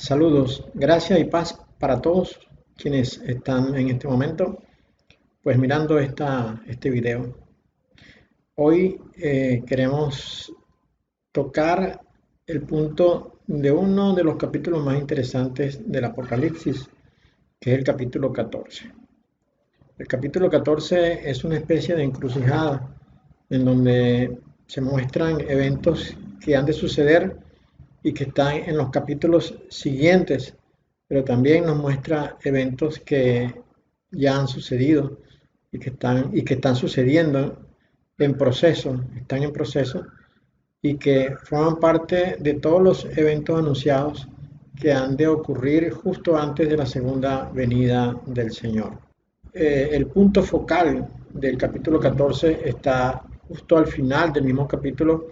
Saludos, gracias y paz para todos quienes están en este momento, pues mirando este video. Hoy queremos tocar el punto de uno de los capítulos más interesantes del Apocalipsis, que es el capítulo 14. El capítulo 14 es una especie de encrucijada en donde se muestran eventos que han de suceder y que están en los capítulos siguientes, pero también nos muestra eventos que ya han sucedido y que están sucediendo están en proceso y que forman parte de todos los eventos anunciados que han de ocurrir justo antes de la segunda venida del Señor. El punto focal del capítulo 14 está justo al final del mismo capítulo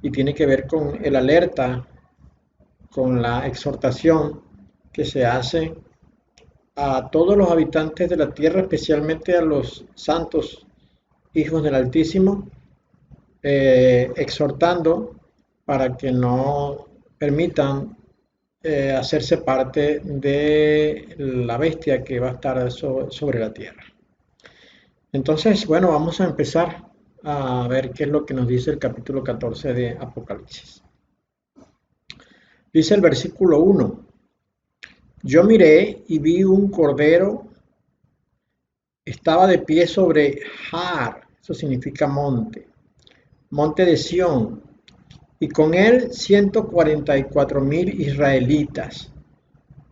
y tiene que ver con el alerta, con la exhortación que se hace a todos los habitantes de la tierra, especialmente a los santos hijos del Altísimo, exhortando para que no permitan hacerse parte de la bestia que va a estar sobre la tierra. Entonces, bueno, vamos a empezar a ver qué es lo que nos dice el capítulo 14 de Apocalipsis. Dice el versículo 1: Yo miré y vi un cordero, estaba de pie sobre Har, eso significa monte, monte de Sión, y con él 144,000 israelitas,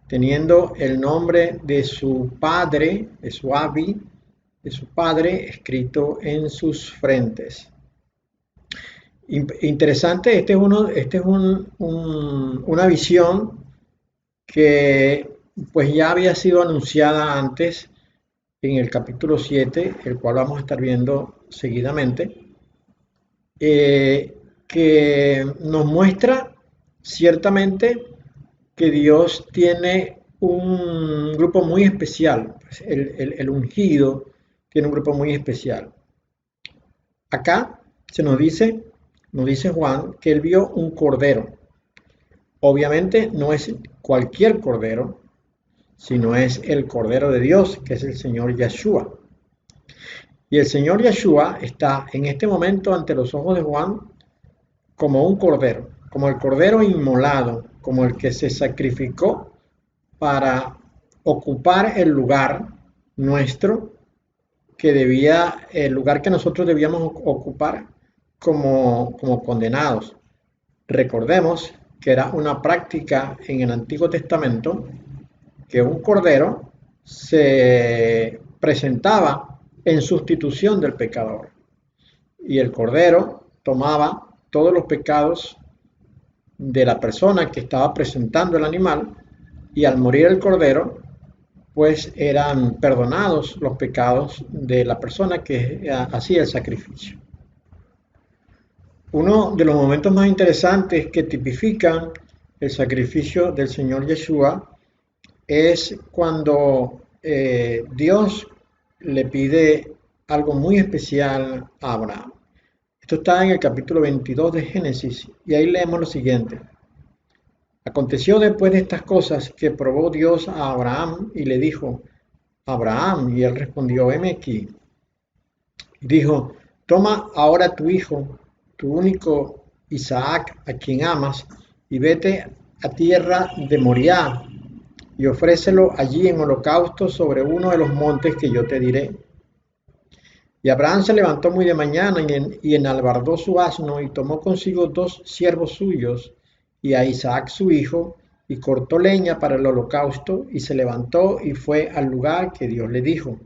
teniendo el nombre de su padre, de su Abi, de su padre, escrito en sus frentes. Interesante, este es una visión que pues ya había sido anunciada antes en el capítulo 7, el cual vamos a estar viendo seguidamente, que nos muestra ciertamente que Dios tiene un grupo muy especial, pues el ungido tiene un grupo muy especial. Acá nos dice Juan que él vio un cordero. Obviamente no es cualquier cordero, sino es el Cordero de Dios, que es el Señor Yeshua. Y el Señor Yeshua está en este momento ante los ojos de Juan como un cordero, como el cordero inmolado, como el que se sacrificó para ocupar el lugar nuestro, el lugar que nosotros debíamos ocupar como condenados. Recordemos que era una práctica en el Antiguo Testamento que un cordero se presentaba en sustitución del pecador y el cordero tomaba todos los pecados de la persona que estaba presentando el animal, y al morir el cordero pues eran perdonados los pecados de la persona que hacía el sacrificio. Uno de los momentos más interesantes que tipifican el sacrificio del Señor Yeshua es cuando Dios le pide algo muy especial a Abraham. Esto está en el capítulo 22 de Génesis y ahí leemos lo siguiente: Aconteció después de estas cosas que probó Dios a Abraham y le dijo: Abraham, y él respondió: heme aquí. Y dijo: toma ahora tu hijo, tu único Isaac, a quien amas, y vete a tierra de Moriah y ofrécelo allí en holocausto sobre uno de los montes que yo te diré. Y Abraham se levantó muy de mañana y enalbardó su asno y tomó consigo 2 siervos suyos y a Isaac su hijo, y cortó leña para el holocausto, y se levantó y fue al lugar que Dios le dijo.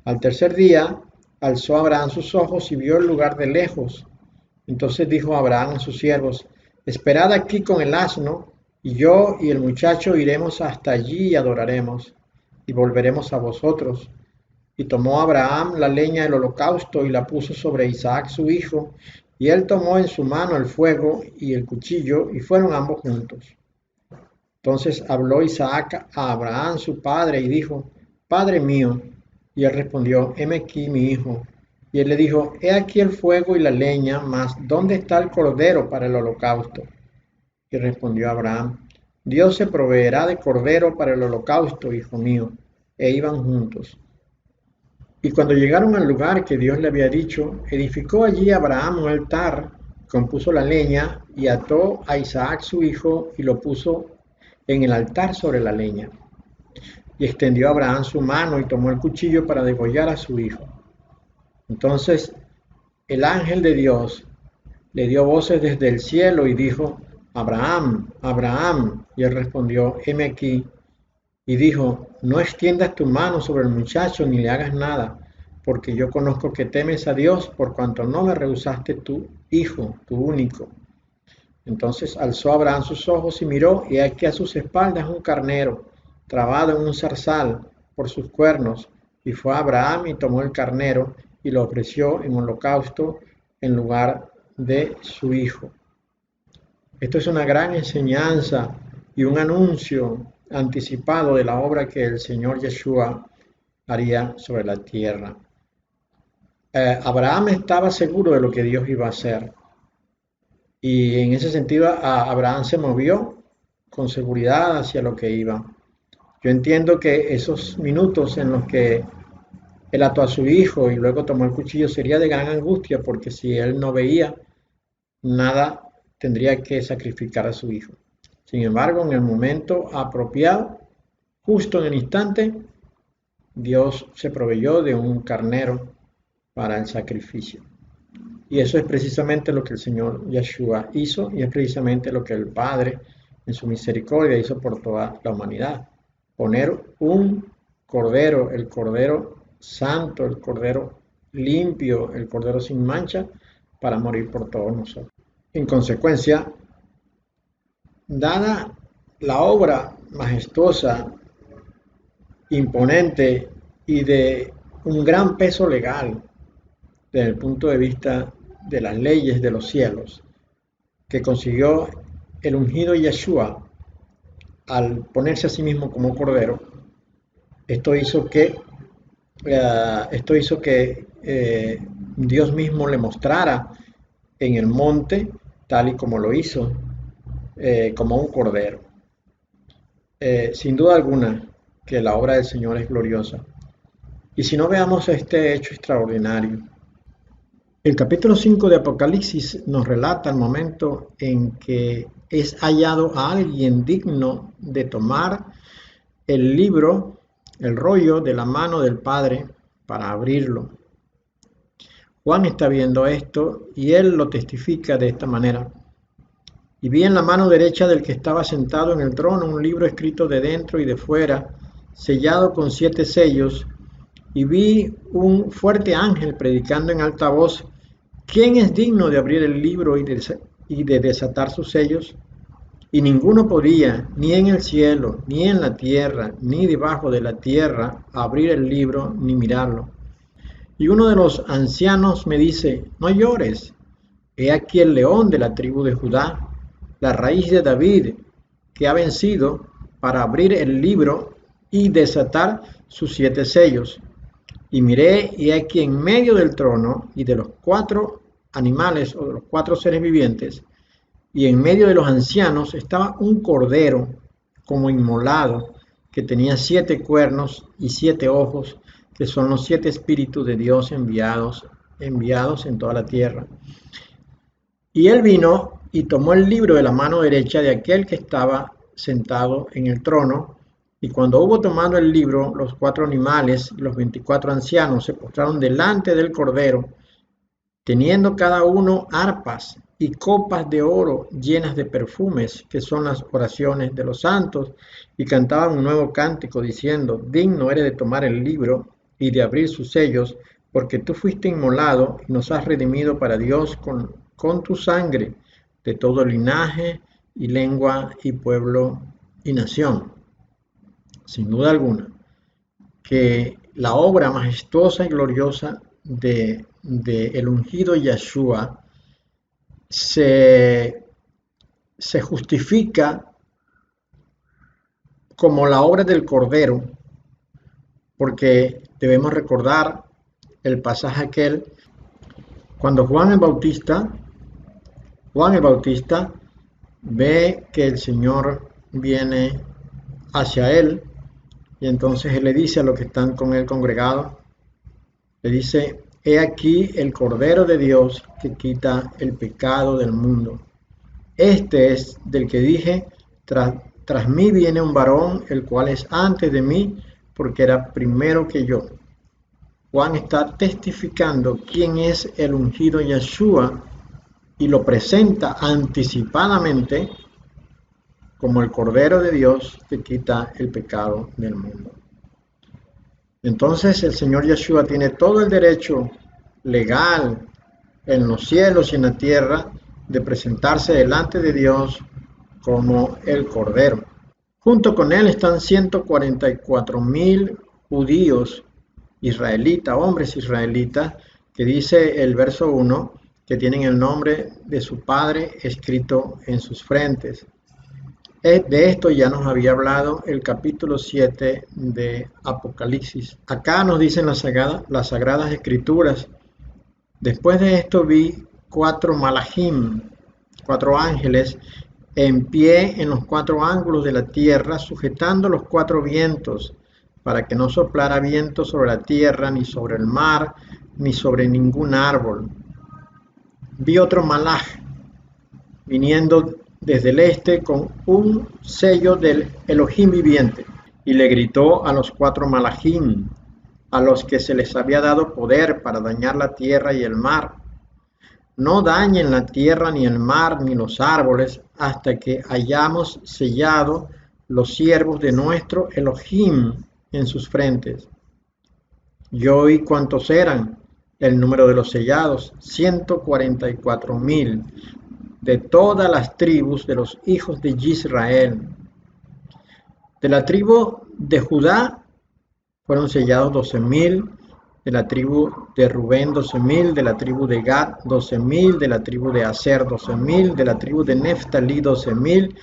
Al tercer día alzó Abraham sus ojos y vio el lugar de lejos. Entonces dijo Abraham a sus siervos: esperad aquí con el asno, y yo y el muchacho iremos hasta allí y adoraremos, y volveremos a vosotros. Y tomó Abraham la leña del holocausto y la puso sobre Isaac su hijo, y él tomó en su mano el fuego y el cuchillo, y fueron ambos juntos. Entonces habló Isaac a Abraham su padre y dijo: Padre mío. Y él respondió: heme aquí mi hijo. Y él le dijo: he aquí el fuego y la leña, mas ¿dónde está el cordero para el holocausto? Y respondió Abraham: Dios se proveerá de cordero para el holocausto, hijo mío. E iban juntos. Y cuando llegaron al lugar que Dios le había dicho, edificó allí Abraham un altar, compuso la leña y ató a Isaac su hijo y lo puso en el altar sobre la leña. Y extendió Abraham su mano y tomó el cuchillo para degollar a su hijo. Entonces el ángel de Dios le dio voces desde el cielo y dijo: Abraham, Abraham. Y él respondió: heme aquí. Y dijo: no extiendas tu mano sobre el muchacho ni le hagas nada, porque yo conozco que temes a Dios, por cuanto no me rehusaste tu hijo, tu único. Entonces alzó Abraham sus ojos y miró, y aquí a sus espaldas un carnero, trabado en un zarzal por sus cuernos. Y fue a Abraham y tomó el carnero y lo ofreció en holocausto en lugar de su hijo. Esto es una gran enseñanza y un anuncio anticipado de la obra que el Señor Yeshua haría sobre la tierra. Abraham estaba seguro de lo que Dios iba a hacer, y en ese sentido Abraham se movió con seguridad hacia lo que iba. Yo entiendo que esos minutos en los que él ató a su hijo y luego tomó el cuchillo sería de gran angustia, porque si él no veía nada, tendría que sacrificar a su hijo. Sin embargo, en el momento apropiado, justo en el instante, Dios se proveyó de un carnero para el sacrificio. Y eso es precisamente lo que el Señor Yeshua hizo, y es precisamente lo que el Padre en su misericordia hizo por toda la humanidad. Poner un cordero, el cordero santo, el cordero limpio, el cordero sin mancha, para morir por todos nosotros. En consecuencia, dada la obra majestuosa, imponente y de un gran peso legal desde el punto de vista de las leyes de los cielos, que consiguió el ungido Yeshua al ponerse a sí mismo como cordero, esto hizo que Dios mismo le mostrara en el monte, tal y como lo hizo, como un cordero. Sin duda alguna que la obra del Señor es gloriosa. Y si no, veamos este hecho extraordinario. El capítulo 5 de Apocalipsis nos relata el momento en que es hallado a alguien digno de tomar el libro, el rollo de la mano del Padre para abrirlo. Juan está viendo esto y él lo testifica de esta manera. Y vi en la mano derecha del que estaba sentado en el trono un libro escrito de dentro y de fuera, sellado con 7 sellos, y vi un fuerte ángel predicando en alta voz: ¿quién es digno de abrir el libro y de desatar sus sellos? Y ninguno podía, ni en el cielo, ni en la tierra, ni debajo de la tierra, abrir el libro ni mirarlo. Y uno de los ancianos me dice: no llores, he aquí el león de la tribu de Judá, la raíz de David, que ha vencido para abrir el libro y desatar sus 7 sellos. Y miré, y aquí en medio del trono y de los 4 animales, o de los 4 seres vivientes, y en medio de los ancianos estaba un cordero como inmolado, que tenía 7 cuernos y 7 ojos, que son los 7 espíritus de Dios enviados en toda la tierra. Y él vino y tomó el libro de la mano derecha de aquel que estaba sentado en el trono. Y cuando hubo tomado el libro, los 4 animales, los 24 ancianos, se postraron delante del cordero, teniendo cada uno arpas y copas de oro llenas de perfumes, que son las oraciones de los santos, y cantaban un nuevo cántico diciendo: digno eres de tomar el libro y de abrir sus sellos, porque tú fuiste inmolado y nos has redimido para Dios con tu sangre, de todo linaje y lengua y pueblo y nación. Sin duda alguna que la obra majestuosa y gloriosa de el ungido Yeshua se justifica como la obra del Cordero, porque debemos recordar el pasaje aquel cuando Juan el Bautista ve que el Señor viene hacia él y entonces él le dice a los que están con él congregados, le dice: he aquí el Cordero de Dios que quita el pecado del mundo. Este es del que dije, tras mí viene un varón, el cual es antes de mí, porque era primero que yo. Juan está testificando quién es el ungido Yeshua y lo presenta anticipadamente como el Cordero de Dios que quita el pecado del mundo. Entonces el Señor Yeshua tiene todo el derecho legal en los cielos y en la tierra de presentarse delante de Dios como el Cordero. Junto con él están 144,000 judíos israelitas, hombres israelitas, que dice el verso 1, que tienen el nombre de su padre escrito en sus frentes. De esto ya nos había hablado el capítulo 7 de Apocalipsis. Acá nos dicen las sagradas escrituras: después de esto vi 4 malachim, 4 ángeles, en pie en los 4 ángulos de la tierra, sujetando los 4 vientos, para que no soplara viento sobre la tierra, ni sobre el mar, ni sobre ningún árbol. Vi otro malach viniendo desde el este con un sello del Elohim viviente, y le gritó a los 4 malachim, a los que se les había dado poder para dañar la tierra y el mar: no dañen la tierra, ni el mar, ni los árboles, hasta que hayamos sellado los siervos de nuestro Elohim en sus frentes. Yo oí cuántos eran el número de los sellados: 144,000, de todas las tribus de los hijos de Israel. De la tribu de Judá fueron sellados 12,000, de la tribu de Rubén 12,000, de la tribu de Gad 12,000, de la tribu de Aser 12,000, de la tribu de Neftalí 12,000,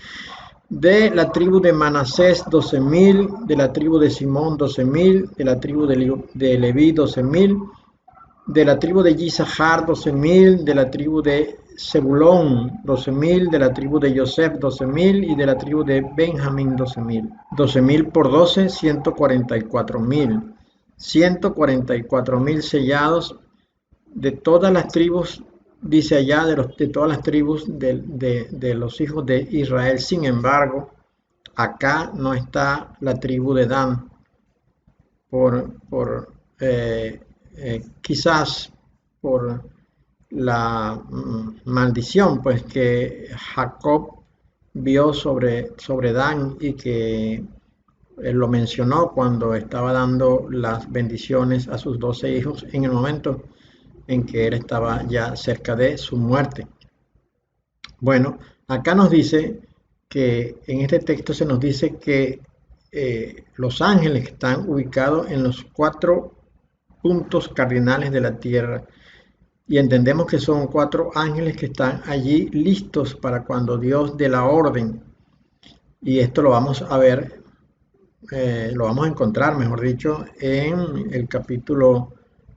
de la tribu de Manasés 12,000, de la tribu de Simón 12,000, de la tribu de Leví 12,000, de la tribu de Isahar 12,000, de la tribu de Zebulón 12,000, de la tribu de Yosef 12,000 y de la tribu de Benjamín 12,000. 12,000 por 12, 144,000. 144,000 sellados de todas las tribus, dice allá, de todas las tribus de los hijos de Israel. Sin embargo, acá no está la tribu de Dan, quizás por la maldición pues que Jacob vio sobre Dan, y que él lo mencionó cuando estaba dando las bendiciones a sus 12 hijos en el momento en que él estaba ya cerca de su muerte. Bueno, acá nos dice que en este texto se nos dice que los ángeles que están ubicados en los 4 puntos cardinales de la tierra, y entendemos que son 4 ángeles que están allí listos para cuando Dios dé la orden, y esto lo vamos a ver, lo vamos a encontrar, mejor dicho, en el capítulo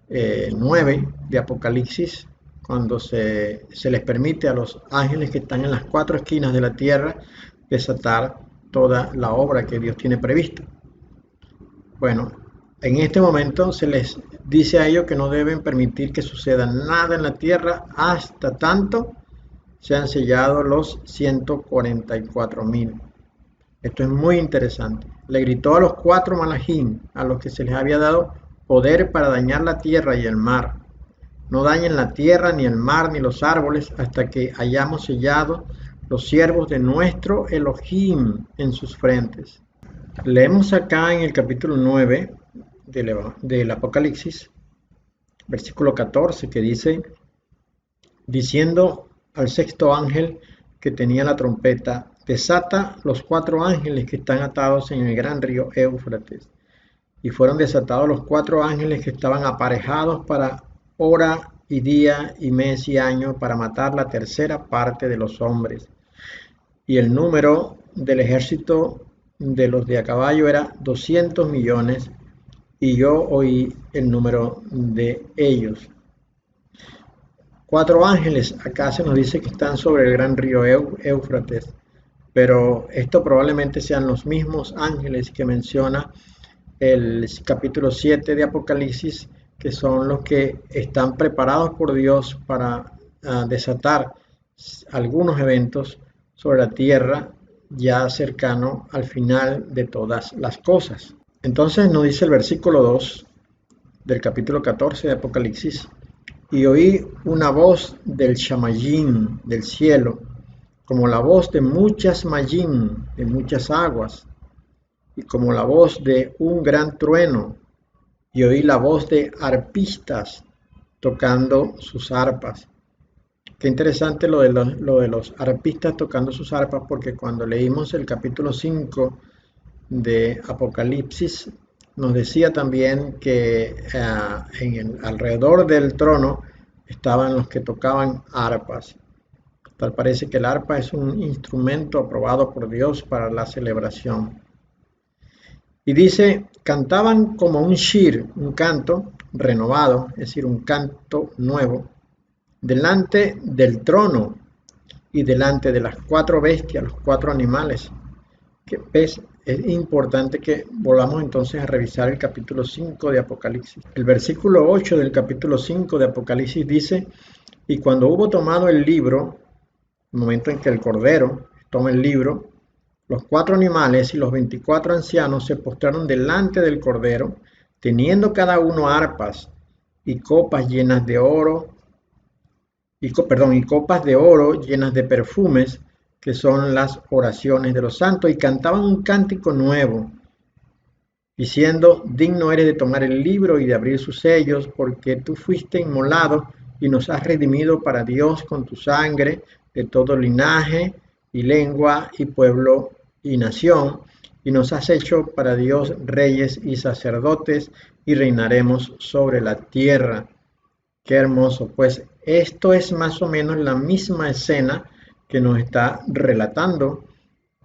9 de Apocalipsis, cuando se les permite a los ángeles que están en las 4 esquinas de la tierra desatar toda la obra que Dios tiene prevista. Bueno, en este momento se les dice a ellos que no deben permitir que suceda nada en la tierra hasta tanto sean sellados los 144,000. Esto es muy interesante. Le gritó a los 4 malachim, a los que se les había dado poder para dañar la tierra y el mar: no dañen la tierra, ni el mar, ni los árboles, hasta que hayamos sellado los siervos de nuestro Elohim en sus frentes. Leemos acá en el capítulo 9 del Apocalipsis, versículo 14, que dice: diciendo al 6º ángel que tenía la trompeta: desata los 4 ángeles que están atados en el gran río Éufrates. Y fueron desatados los 4 ángeles que estaban aparejados para hora y día y mes y año, para matar la tercera parte de los hombres. Y el número del ejército de los de a caballo era 200 millones, y yo oí el número de ellos. 4 ángeles, acá se nos dice que están sobre el gran río Éufrates. pero esto probablemente sean los mismos ángeles que menciona el capítulo 7 de Apocalipsis, que son los que están preparados por Dios para desatar algunos eventos sobre la tierra ya cercano al final de todas las cosas. Entonces nos dice el versículo 2 del capítulo 14 de Apocalipsis: y oí una voz del Shamayim del cielo, como la voz de muchas Mayim, de muchas aguas, y como la voz de un gran trueno, y oí la voz de arpistas tocando sus arpas. Qué interesante lo de los arpistas tocando sus arpas, porque cuando leímos el capítulo 5 de Apocalipsis, nos decía también que alrededor del trono estaban los que tocaban arpas. Tal parece que el arpa es un instrumento aprobado por Dios para la celebración. Y dice, cantaban como un shir, un canto renovado, es decir, un canto nuevo, delante del trono y delante de las cuatro bestias, los cuatro animales. Que es importante que volvamos entonces a revisar el capítulo 5 de Apocalipsis. El versículo 8 del capítulo 5 de Apocalipsis dice, y cuando hubo tomado el libro, el momento en que el Cordero toma el libro, los cuatro animales y los 24 ancianos se postraron delante del Cordero, teniendo cada uno arpas y copas llenas de oro, y copas de oro llenas de perfumes, que son las oraciones de los santos, y cantaban un cántico nuevo, diciendo, digno eres de tomar el libro y de abrir sus sellos, porque tú fuiste inmolado y nos has redimido para Dios con tu sangre de todo linaje y lengua y pueblo y nación, y nos has hecho para Dios reyes y sacerdotes, y reinaremos sobre la tierra. Qué hermoso, pues esto es más o menos la misma escena que nos está relatando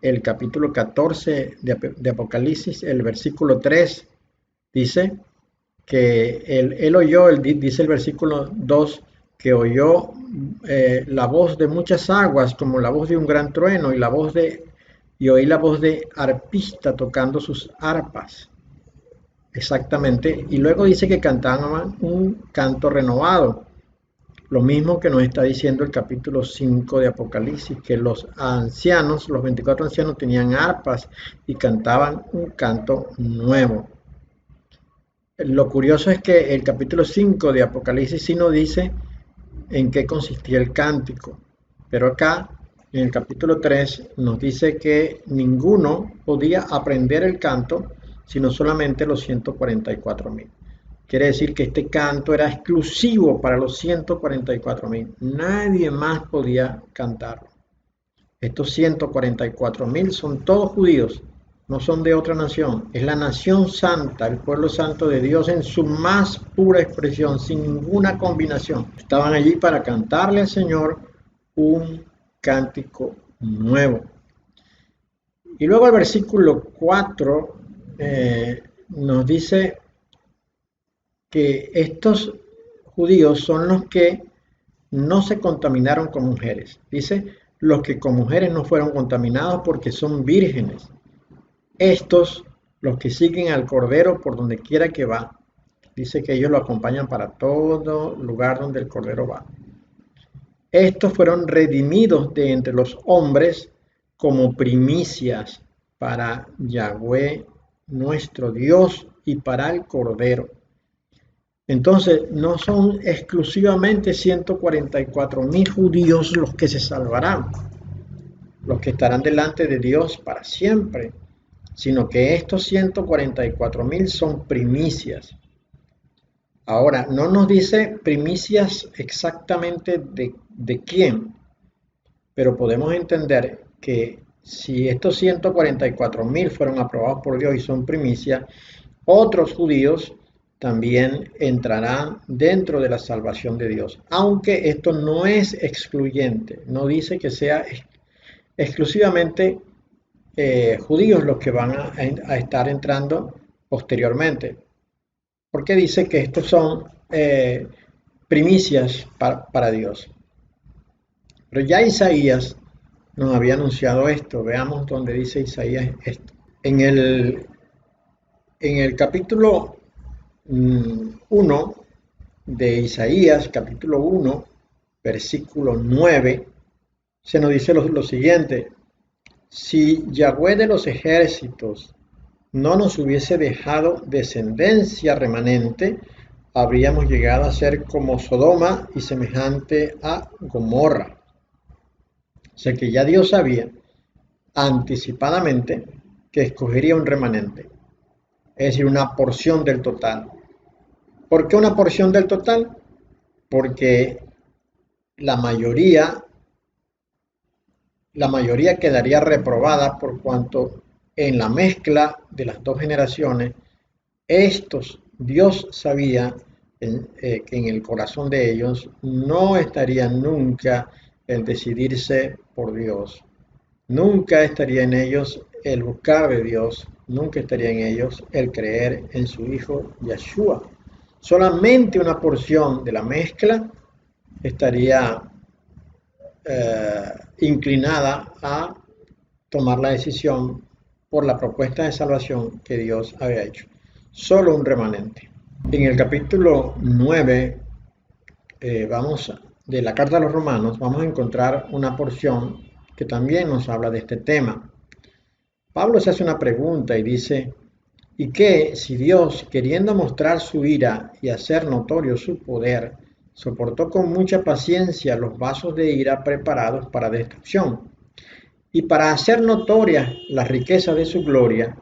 el capítulo 14 de Apocalipsis, el versículo 3, dice que él oyó, dice el versículo 2, que oyó la voz de muchas aguas, como la voz de un gran trueno, y oí la voz de arpista tocando sus arpas. Exactamente, y luego dice que cantaban un canto renovado. Lo mismo que nos está diciendo el capítulo 5 de Apocalipsis, que los ancianos, los 24 ancianos tenían arpas y cantaban un canto nuevo. Lo curioso es que el capítulo 5 de Apocalipsis sí nos dice en qué consistía el cántico, pero acá en el capítulo 3 nos dice que ninguno podía aprender el canto, sino solamente los 144.000. Quiere decir que este canto era exclusivo para los 144.000. Nadie más podía cantarlo. Estos 144.000 son todos judíos, no son de otra nación. Es la nación santa, el pueblo santo de Dios en su más pura expresión, sin ninguna combinación. Estaban allí para cantarle al Señor un cántico nuevo. Y luego el versículo 4 nos dice que estos judíos son los que no se contaminaron con mujeres. Dice, los que con mujeres no fueron contaminados porque son vírgenes. Estos, los que siguen al Cordero por donde quiera que va, dice que ellos lo acompañan para todo lugar donde el Cordero va. Estos fueron redimidos de entre los hombres como primicias para Yahweh nuestro Dios y para el Cordero. Entonces, no son exclusivamente 144.000 judíos los que se salvarán, los que estarán delante de Dios para siempre, sino que estos 144.000 son primicias. Ahora, no nos dice primicias exactamente de quién, pero podemos entender que si estos 144.000 fueron aprobados por Dios y son primicias, otros judíos también entrarán dentro de la salvación de Dios. Aunque esto no es excluyente, no dice que sea exclusivamente judíos los que van a estar entrando posteriormente. Porque dice que estos son primicias para Dios. Pero ya Isaías nos había anunciado esto. Veamos donde dice Isaías esto. En el capítulo 1 de Isaías, capítulo 1, versículo 9, se nos dice lo siguiente: si Yahweh de los ejércitos no nos hubiese dejado descendencia remanente, habríamos llegado a ser como Sodoma y semejante a Gomorra. O sea que ya Dios sabía anticipadamente que escogería un remanente, es decir, una porción del total. ¿Por qué una porción del total? Porque la mayoría quedaría reprobada por cuanto en la mezcla de las dos generaciones, Dios sabía que en el corazón de ellos no estaría nunca el decidirse por Dios, nunca estaría en ellos el buscar de Dios, nunca estaría en ellos el creer en su Hijo Yeshua. Solamente una porción de la mezcla estaría inclinada a tomar la decisión por la propuesta de salvación que Dios había hecho. Solo un remanente. En el capítulo 9, de la carta a los Romanos, vamos a encontrar una porción que también nos habla de este tema. Pablo se hace una pregunta y dice: ¿y qué si Dios, queriendo mostrar su ira y hacer notorio su poder, soportó con mucha paciencia los vasos de ira preparados para destrucción? Y para hacer notorias las riquezas de su gloria,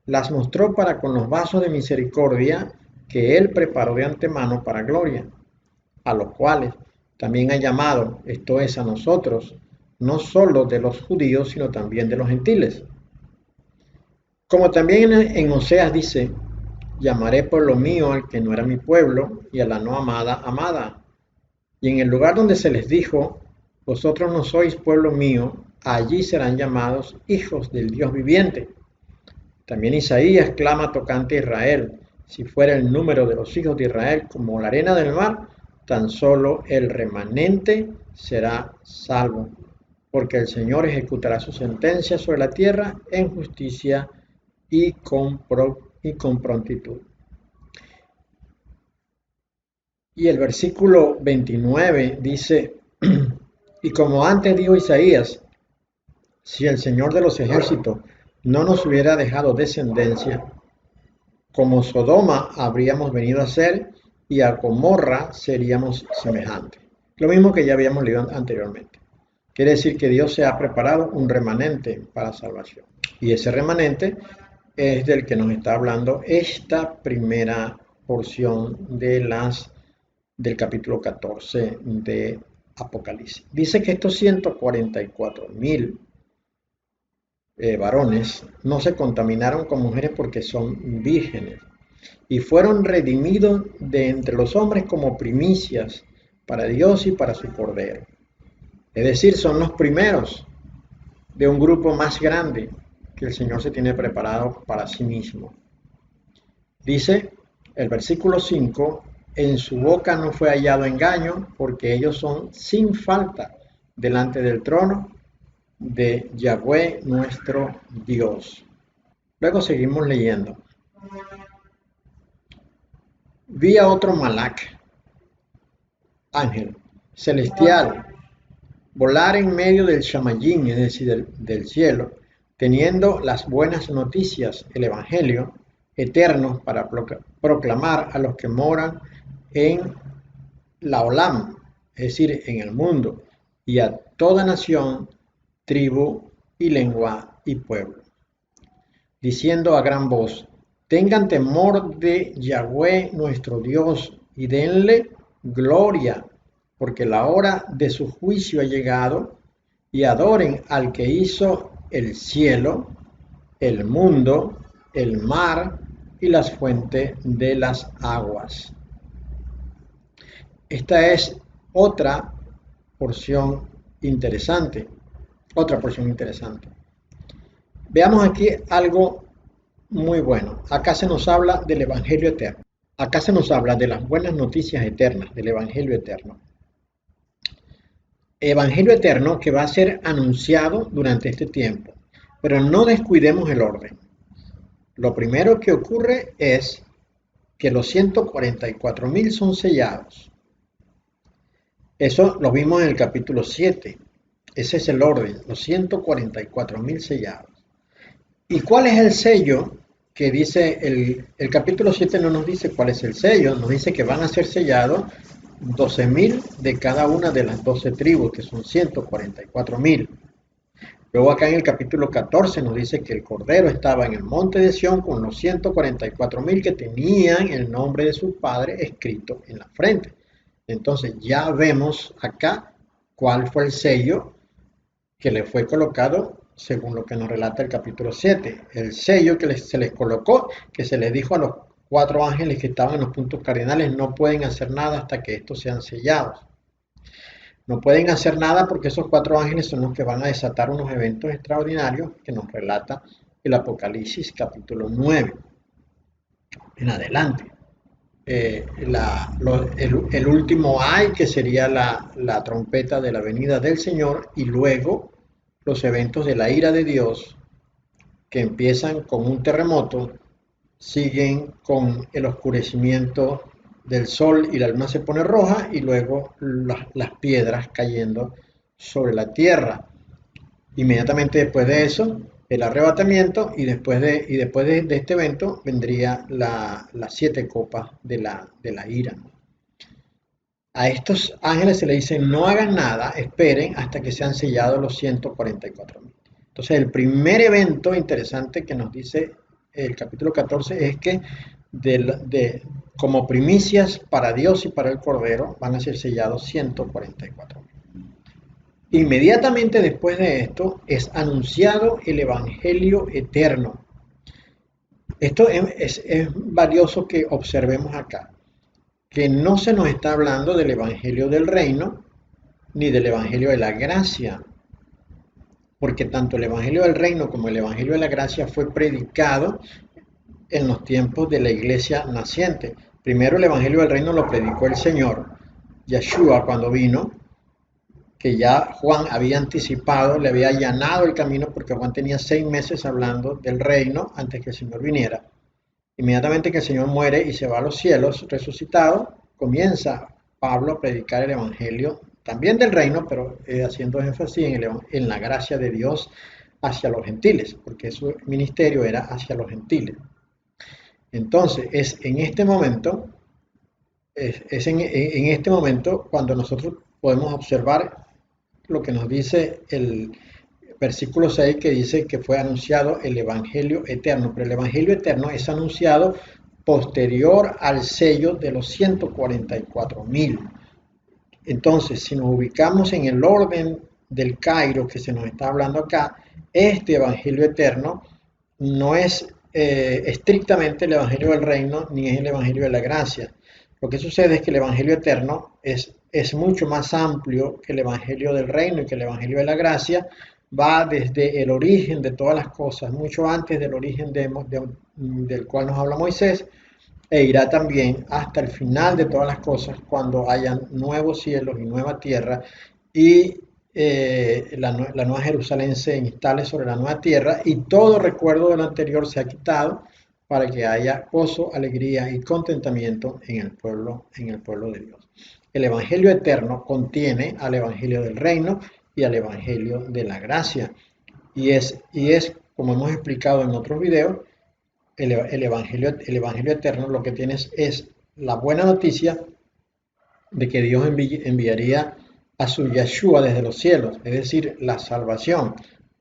las mostró para con los vasos de misericordia que él preparó de antemano para gloria, a los cuales también ha llamado, esto es, a nosotros, no solo de los judíos, sino también de los gentiles. Como también en Oseas dice: llamaré pueblo mío al que no era mi pueblo, y a la no amada, amada. Y en el lugar donde se les dijo: vosotros no sois pueblo mío, allí serán llamados hijos del Dios viviente. También Isaías clama tocante a Israel: si fuera el número de los hijos de Israel como la arena del mar, tan solo el remanente será salvo, porque el Señor ejecutará su sentencia sobre la tierra en justicia y con prontitud. Y el versículo 29 dice: y como antes dijo Isaías, si el Señor de los ejércitos no nos hubiera dejado descendencia, como Sodoma habríamos venido a ser, y a Gomorra seríamos semejantes. Lo mismo que ya habíamos leído anteriormente. Quiere decir que Dios se ha preparado un remanente para salvación. Y ese remanente es del que nos está hablando esta primera porción del capítulo 14 de Apocalipsis. Dice que estos 144,000 varones no se contaminaron con mujeres porque son vírgenes, y fueron redimidos de entre los hombres como primicias para Dios y para su Cordero. Es decir, son los primeros de un grupo más grande que el Señor se tiene preparado para sí mismo. Dice el versículo 5: en su boca no fue hallado engaño, porque ellos son sin falta delante del trono de Yahweh nuestro Dios. Luego seguimos leyendo. Vi a otro Malach, ángel celestial, volar en medio del Shamayim, es decir, del cielo, teniendo las buenas noticias, el Evangelio eterno, para proclamar a los que moran en la Olam, es decir, en el mundo, y a toda nación, tribu y lengua y pueblo, diciendo a gran voz: tengan temor de Yahweh nuestro Dios y denle gloria, porque la hora de su juicio ha llegado, y adoren al que hizo el cielo, el mundo, el mar y las fuentes de las aguas. Esta es otra porción interesante. Veamos aquí algo muy bueno. Acá se nos habla del Evangelio eterno. Acá se nos habla de las buenas noticias eternas, del Evangelio eterno. evangelio eterno que va a ser anunciado durante este tiempo. Pero no descuidemos el orden. Lo primero que ocurre es que los 144.000 son sellados. Eso lo vimos en el capítulo 7. Ese es el orden, los 144.000 sellados. ¿Y cuál es el sello que dice el capítulo 7? No nos dice cuál es el sello, nos dice que van a ser sellados 12.000 de cada una de las 12 tribus, que son 144.000. Luego acá en el capítulo 14 nos dice que el Cordero estaba en el monte de Sión con los 144.000 que tenían el nombre de su padre escrito en la frente. Entonces ya vemos acá cuál fue el sello que le fue colocado según lo que nos relata el capítulo 7. El sello que se les colocó, que se les dijo a los 4 ángeles que estaban en los puntos cardinales, no pueden hacer nada hasta que estos sean sellados. No pueden hacer nada porque esos 4 ángeles son los que van a desatar unos eventos extraordinarios que nos relata el Apocalipsis capítulo 9 en adelante. El último ay, que sería la trompeta de la venida del Señor, y luego los eventos de la ira de Dios, que empiezan con un terremoto, siguen con el oscurecimiento del sol y la luna se pone roja, y luego las piedras cayendo sobre la tierra. Inmediatamente después de eso, el arrebatamiento, y después de este evento vendría las 7 copas de la ira. A estos ángeles se le dice no hagan nada, esperen hasta que sean sellados los 144.000. Entonces el primer evento interesante que nos dice el capítulo 14 es que como primicias para Dios y para el Cordero van a ser sellados 144.000. Inmediatamente después de esto es anunciado el Evangelio eterno. Esto es valioso que observemos acá, que no se nos está hablando del Evangelio del reino ni del Evangelio de la gracia, porque tanto el Evangelio del reino como el Evangelio de la gracia fue predicado en los tiempos de la iglesia naciente. Primero el Evangelio del reino lo predicó el Señor, Yeshua, cuando vino, que ya Juan había anticipado, le había allanado el camino, porque Juan tenía 6 meses hablando del reino antes que el Señor viniera. Inmediatamente que el Señor muere y se va a los cielos resucitado, comienza Pablo a predicar el Evangelio, también del reino, pero haciendo énfasis en la gracia de Dios hacia los gentiles, porque su ministerio era hacia los gentiles. Entonces, es en este momento cuando nosotros podemos observar lo que nos dice el versículo 6, que dice que fue anunciado el Evangelio eterno, pero el Evangelio eterno es anunciado posterior al sello de los 144.000. Entonces, si nos ubicamos en el orden del Cairo que se nos está hablando acá, este Evangelio eterno no es estrictamente el Evangelio del reino ni es el Evangelio de la gracia. Lo que sucede es que el Evangelio eterno es mucho más amplio que el Evangelio del reino y que el Evangelio de la gracia. Va desde el origen de todas las cosas, mucho antes del origen del cual nos habla Moisés, e irá también hasta el final de todas las cosas, cuando hayan nuevos cielos y nueva tierra, y la nueva Jerusalén se instale sobre la nueva tierra, y todo recuerdo de lo anterior se ha quitado, para que haya gozo, alegría y contentamiento en el pueblo de Dios. El Evangelio eterno contiene al Evangelio del reino y al Evangelio de la gracia. Y es como hemos explicado en otros videos, el evangelio eterno lo que tiene es la buena noticia de que Dios enviaría a su Yeshua desde los cielos, es decir, la salvación,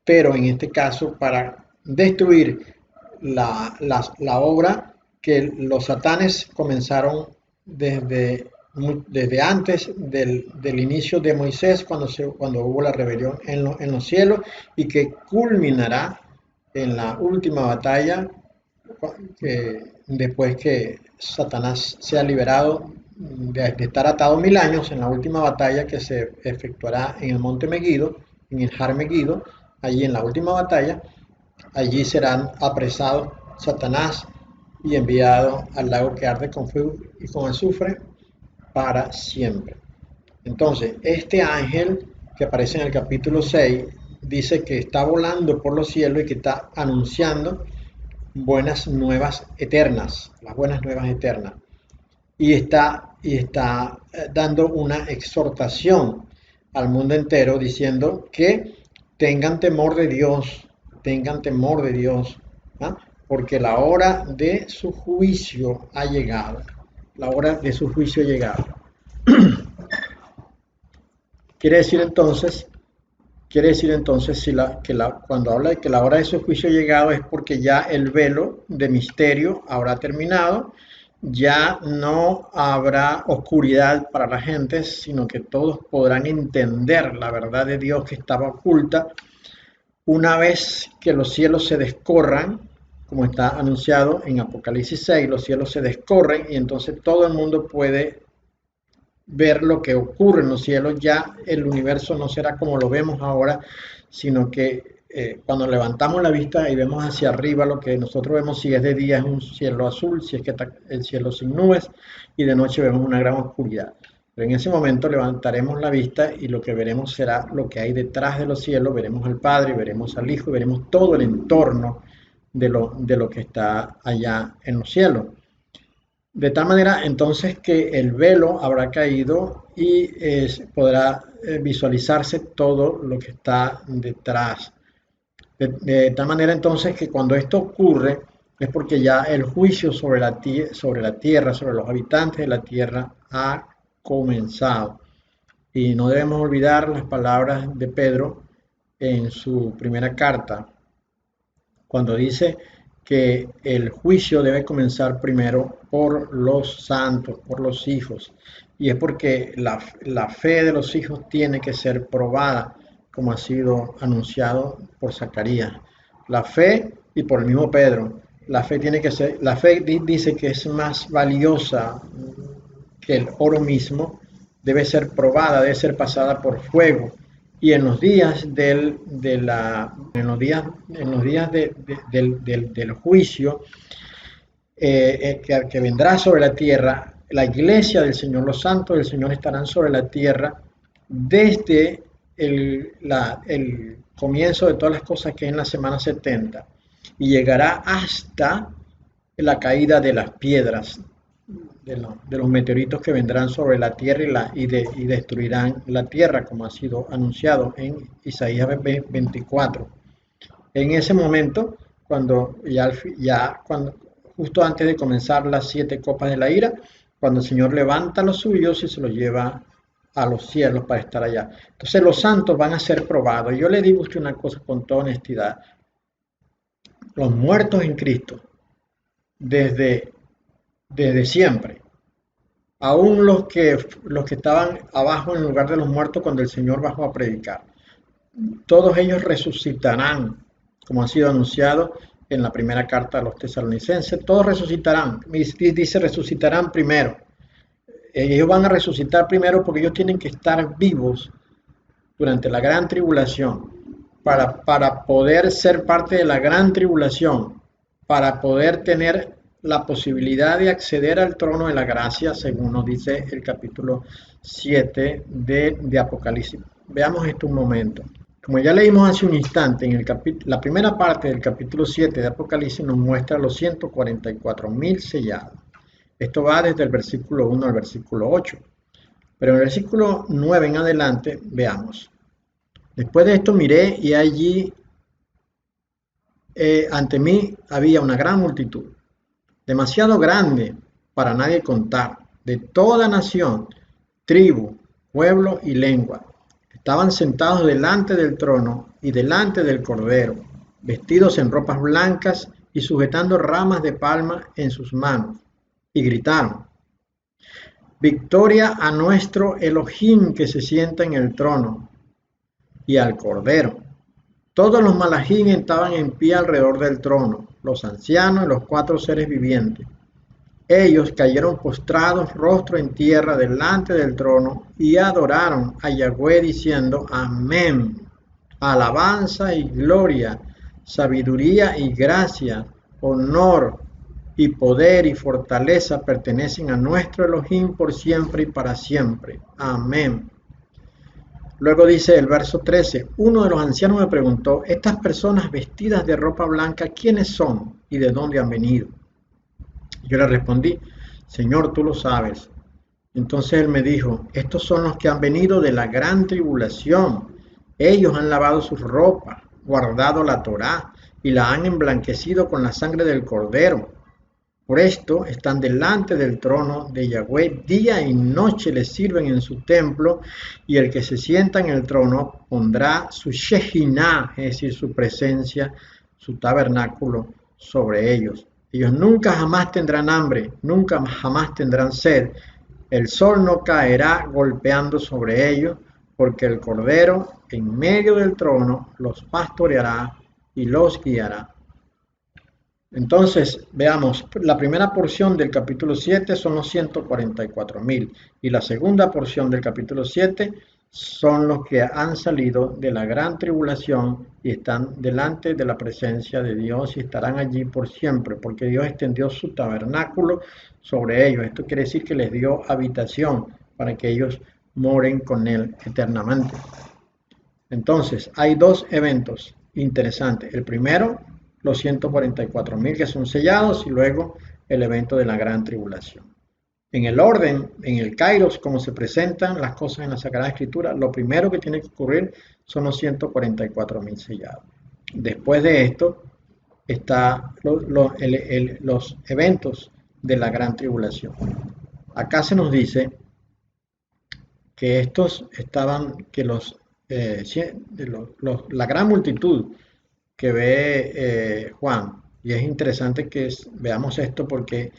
pero en este caso para destruir la obra que los satanes comenzaron desde antes del inicio de Moisés, cuando hubo la rebelión en los cielos, y que culminará en la última batalla, después que Satanás sea liberado de estar atado 1000 años, en la última batalla que se efectuará en el monte Megido, en el Har Megido. Allí en la última batalla, allí serán apresados Satanás y enviados al lago que arde con fuego y con azufre para siempre. Entonces, este ángel que aparece en el capítulo 6, dice que está volando por los cielos y que está anunciando buenas nuevas eternas, las buenas nuevas eternas. Y está dando una exhortación al mundo entero diciendo que tengan temor de Dios, ¿ah? Porque la hora de su juicio ha llegado. La hora de su juicio ha llegado. Quiere decir entonces, cuando habla de que la hora de su juicio ha llegado es porque ya el velo de misterio habrá terminado, ya no habrá oscuridad para la gente, sino que todos podrán entender la verdad de Dios que estaba oculta una vez que los cielos se descorran, como está anunciado en Apocalipsis 6, los cielos se descorren y entonces todo el mundo puede ver lo que ocurre en los cielos. Ya el universo no será como lo vemos ahora, sino que cuando levantamos la vista y vemos hacia arriba, lo que nosotros vemos, si es de día es un cielo azul, si es que está el cielo sin nubes, y de noche vemos una gran oscuridad. Pero en ese momento levantaremos la vista y lo que veremos será lo que hay detrás de los cielos. Veremos al Padre, veremos al Hijo, veremos todo el entorno de lo que está allá en los cielos. De tal manera entonces que el velo habrá caído y podrá visualizarse todo lo que está detrás. De tal manera entonces que cuando esto ocurre es porque ya el juicio sobre la tierra, sobre los habitantes de la tierra ha comenzado. Y no debemos olvidar las palabras de Pedro en su primera carta, cuando dice que el juicio debe comenzar primero por los santos, por los hijos. Y es porque la fe de los hijos tiene que ser probada, como ha sido anunciado por Zacarías. La fe y por el mismo Pedro. La fe tiene que ser, la fe dice que es más valiosa que el oro mismo, debe ser probada, debe ser pasada por fuego. Y en los días del juicio que vendrá sobre la tierra, la iglesia del Señor, los santos del Señor estarán sobre la tierra desde el comienzo de todas las cosas que es en la semana 70 y llegará hasta la caída de las piedras, de los meteoritos que vendrán sobre la tierra y destruirán la tierra, como ha sido anunciado en Isaías 24. En ese momento, cuando justo antes de comenzar las 7 copas de la ira, cuando el Señor levanta a los suyos y se los lleva a los cielos para estar allá. Entonces los santos van a ser probados. Yo le digo a usted una cosa con toda honestidad. Los muertos en Cristo, desde siempre, aún los que estaban abajo en el lugar de los muertos cuando el Señor bajó a predicar, todos ellos resucitarán, como ha sido anunciado en la primera carta a los tesalonicenses. Todos resucitarán, dice resucitarán primero. Ellos van a resucitar primero porque ellos tienen que estar vivos durante la gran tribulación para poder ser parte de la gran tribulación, para poder tener la posibilidad de acceder al trono de la gracia, según nos dice el capítulo 7 de Apocalipsis. Veamos esto un momento. Como ya leímos hace un instante, en la primera parte del capítulo 7 de Apocalipsis nos muestra los 144.000 sellados. Esto va desde el versículo 1 al versículo 8. Pero en el versículo 9 en adelante, veamos. Después de esto miré y allí ante mí había una gran multitud, demasiado grande para nadie contar, de toda nación, tribu, pueblo y lengua. Estaban sentados delante del trono y delante del Cordero, vestidos en ropas blancas y sujetando ramas de palma en sus manos, y gritaron: Victoria a nuestro Elohim que se sienta en el trono, y al Cordero. Todos los malajín estaban en pie alrededor del trono, los ancianos y los 4 seres vivientes. Ellos cayeron postrados, rostro en tierra, delante del trono, y adoraron a Yahweh diciendo: Amén. Alabanza y gloria, sabiduría y gracia, honor y poder y fortaleza pertenecen a nuestro Elohim por siempre y para siempre. Amén. Luego dice el verso 13, uno de los ancianos me preguntó, estas personas vestidas de ropa blanca, ¿quiénes son y de dónde han venido? Yo le respondí, Señor, tú lo sabes. Entonces él me dijo, estos son los que han venido de la gran tribulación. Ellos han lavado sus ropas, guardado la Torá y la han emblanquecido con la sangre del Cordero. Por esto están delante del trono de Yahweh, día y noche le sirven en su templo, y el que se sienta en el trono pondrá su Shekinah, es decir, su presencia, su tabernáculo sobre ellos. Ellos nunca jamás tendrán hambre, nunca jamás tendrán sed. El sol no caerá golpeando sobre ellos, porque el Cordero en medio del trono los pastoreará y los guiará. Entonces, veamos, la primera porción del capítulo 7 son los 144,000 y la segunda porción del capítulo 7 son los que han salido de la gran tribulación y están delante de la presencia de Dios y estarán allí por siempre, porque Dios extendió su tabernáculo sobre ellos. Esto quiere decir que les dio habitación para que ellos moren con Él eternamente. Entonces, hay dos eventos interesantes. El primero, los 144,000 que son sellados y luego el evento de la gran tribulación. En el orden, en el Kairos, como se presentan las cosas en la Sagrada Escritura, lo primero que tiene que ocurrir son los 144,000 sellados. Después de esto están los eventos de la gran tribulación. Acá se nos dice que estos estaban, que la gran multitud que ve Juan, y es interesante que veamos esto porque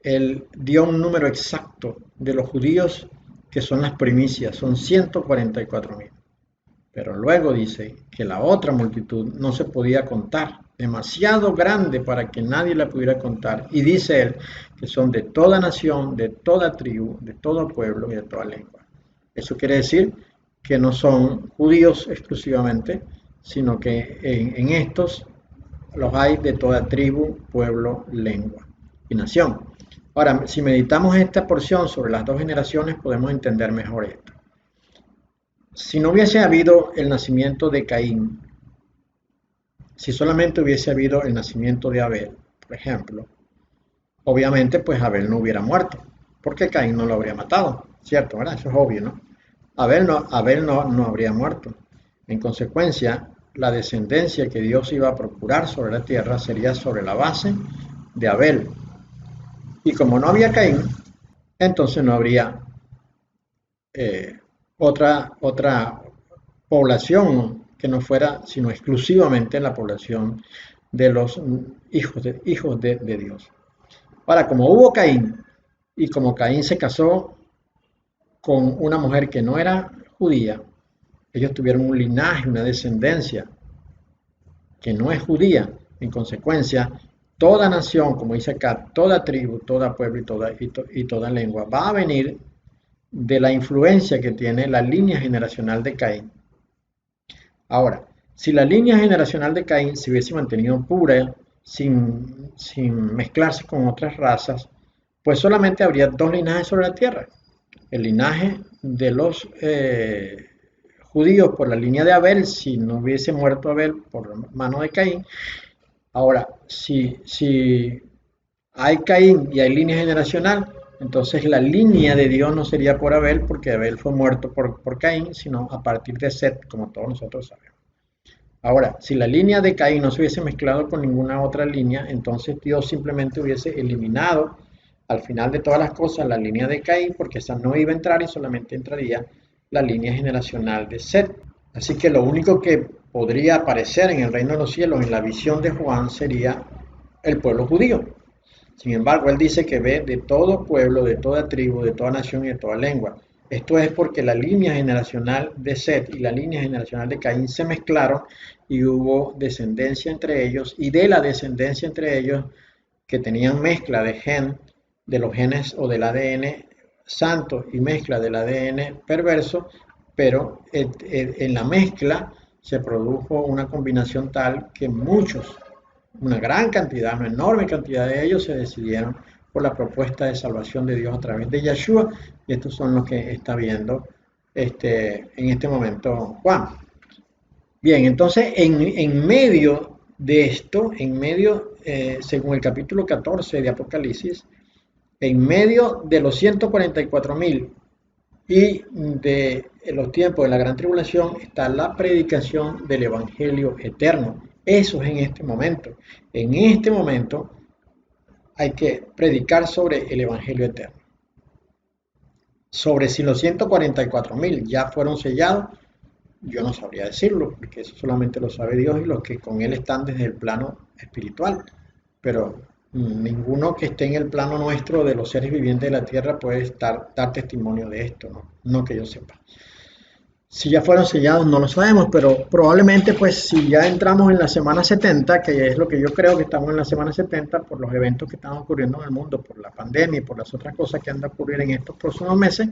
él dio un número exacto de los judíos que son las primicias, son 144,000. Pero luego dice que la otra multitud no se podía contar, demasiado grande para que nadie la pudiera contar. Y dice él que son de toda nación, de toda tribu, de todo pueblo y de toda lengua. Eso quiere decir que no son judíos exclusivamente, sino que en estos los hay de toda tribu, pueblo, lengua y nación. Ahora, si meditamos esta porción sobre las dos generaciones, podemos entender mejor esto. Si no hubiese habido el nacimiento de Caín, si solamente hubiese habido el nacimiento de Abel, por ejemplo, obviamente pues Abel no hubiera muerto, porque Caín no lo habría matado, ¿cierto? ¿Verdad? Eso es obvio, ¿no? Abel no habría muerto. En consecuencia, la descendencia que Dios iba a procurar sobre la tierra sería sobre la base de Abel. Y como no había Caín, entonces no habría otra población que no fuera sino exclusivamente la población de los hijos de Dios. Ahora, como hubo Caín, y como Caín se casó con una mujer que no era judía, ellos tuvieron un linaje, una descendencia que no es judía. En consecuencia, toda nación, como dice acá, toda tribu, toda pueblo y toda lengua va a venir de la influencia que tiene la línea generacional de Caín. Ahora, si la línea generacional de Caín se hubiese mantenido pura, sin mezclarse con otras razas, pues solamente habría dos linajes sobre la tierra. El linaje de los judíos por la línea de Abel, si no hubiese muerto Abel por mano de Caín. Ahora, si hay Caín y hay línea generacional, entonces la línea de Dios no sería por Abel, porque Abel fue muerto por Caín, sino a partir de Set, como todos nosotros sabemos. Ahora, si la línea de Caín no se hubiese mezclado con ninguna otra línea, entonces Dios simplemente hubiese eliminado al final de todas las cosas la línea de Caín, porque esa no iba a entrar y solamente entraría la línea generacional de Set. Así que lo único que podría aparecer en el reino de los cielos, en la visión de Juan, sería el pueblo judío. Sin embargo, él dice que ve de todo pueblo, de toda tribu, de toda nación y de toda lengua. Esto es porque la línea generacional de Set y la línea generacional de Caín se mezclaron y hubo descendencia entre ellos, y de la descendencia entre ellos que tenían mezcla de los genes o del ADN santo y mezcla del ADN perverso, pero en la mezcla se produjo una combinación tal que muchos, una gran cantidad, una enorme cantidad de ellos se decidieron por la propuesta de salvación de Dios a través de Yeshua, y estos son los que está viendo en este momento Juan. Bien, entonces en medio de esto, según el capítulo 14 de Apocalipsis, en medio de los 144.000 y de los tiempos de la gran tribulación está la predicación del evangelio eterno. Eso es en este momento. En este momento hay que predicar sobre el evangelio eterno. Sobre si los 144.000 ya fueron sellados, yo no sabría decirlo, porque eso solamente lo sabe Dios y los que con Él están desde el plano espiritual. Pero ninguno que esté en el plano nuestro de los seres vivientes de la tierra puede dar testimonio de esto, ¿no? No que yo sepa. Si ya fueron sellados no lo sabemos, pero probablemente pues si ya entramos en la semana 70, que es lo que yo creo que estamos en la semana 70 por los eventos que están ocurriendo en el mundo, por la pandemia y por las otras cosas que han de ocurrir en estos próximos meses,